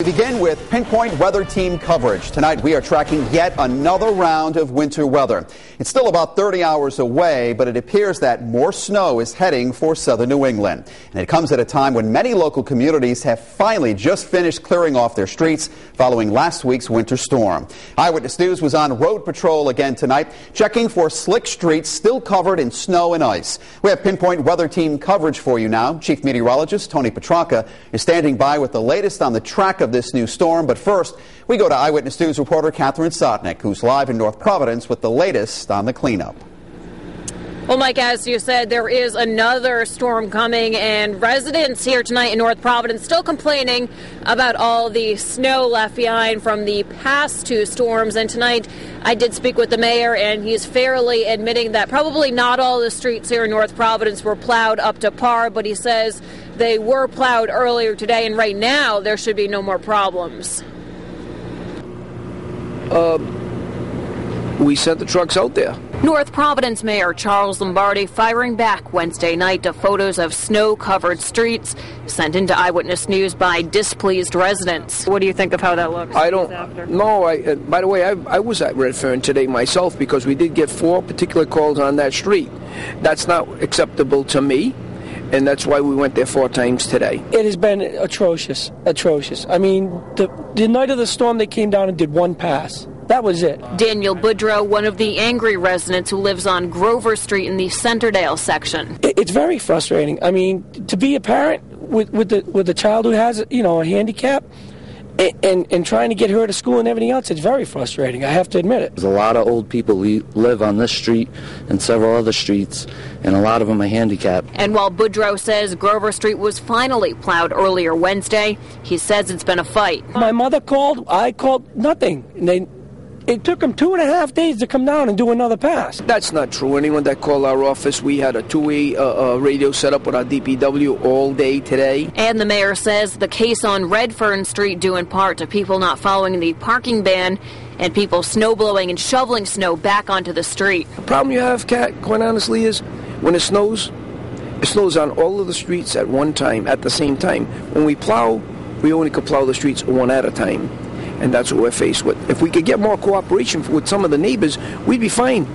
begin with Pinpoint Weather Team coverage. Tonight we are tracking yet another round of winter weather. It's still about 30 hours away, but it appears that more snow is heading for southern New England. And it comes at a time when many local communities have finally just finished clearing off their streets following last week's winter storm. Eyewitness News was on road patrol again tonight, checking for slick streets still covered in snow and ice. We have Pinpoint Weather Team coverage for you now. Chief Meteorologist Tony Petrarca is standing by with the latest on the track of this new storm. But first, we go to Eyewitness News reporter Catherine Sotnick, who's live in North Providence with the latest on the cleanup. Well, Mike, as you said, there is another storm coming, and residents here tonight in North Providence still complaining about all the snow left behind from the past two storms. And tonight I did speak with the mayor, and he's fairly admitting that probably not all the streets here in North Providence were plowed up to par, but he says they were plowed earlier today, and right now there should be no more problems. We sent the trucks out there. North Providence Mayor Charles Lombardi firing back Wednesday night to photos of snow-covered streets sent into Eyewitness News by displeased residents. What do you think of how that looks? I don't know. By the way, I was at Redfern today myself because we did get 4 particular calls on that street. That's not acceptable to me, and that's why we went there 4 times today. It has been atrocious. I mean, the night of the storm, they came down and did 1 pass. That was it. Daniel Boudreau, one of the angry residents who lives on Grover Street in the Centerdale section. It's very frustrating. I mean, to be a parent with a child who has, a handicap and trying to get her to school and everything else, it's very frustrating. I have to admit it. There's a lot of old people who live on this street and several other streets, and a lot of them are handicapped. And while Boudreau says Grover Street was finally plowed earlier Wednesday, he says it's been a fight. My mother called, I called, nothing. And it took them 2.5 days to come down and do another pass. That's not true. Anyone that called our office, we had a 2-way radio set up with our DPW all day today. And the mayor says the case on Redfern Street due in part to people not following the parking ban and people snowblowing and shoveling snow back onto the street. The problem you have, Kat, quite honestly, is when it snows on all of the streets at one time, at the same time. When we plow, we only can plow the streets one at a time. And that's what we're faced with. If we could get more cooperation with some of the neighbors, we'd be fine.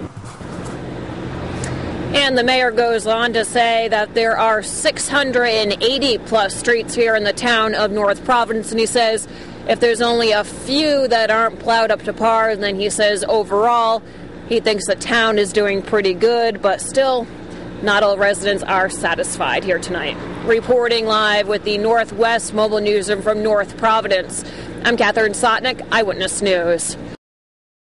And the mayor goes on to say that there are 680 plus streets here in the town of North Providence, and he says if there's only a few that aren't plowed up to par, and then he says overall he thinks the town is doing pretty good, but still not all residents are satisfied here tonight. Reporting live with the Northwest Mobile Newsroom from North Providence, I'm Catherine Sotnick, Eyewitness News.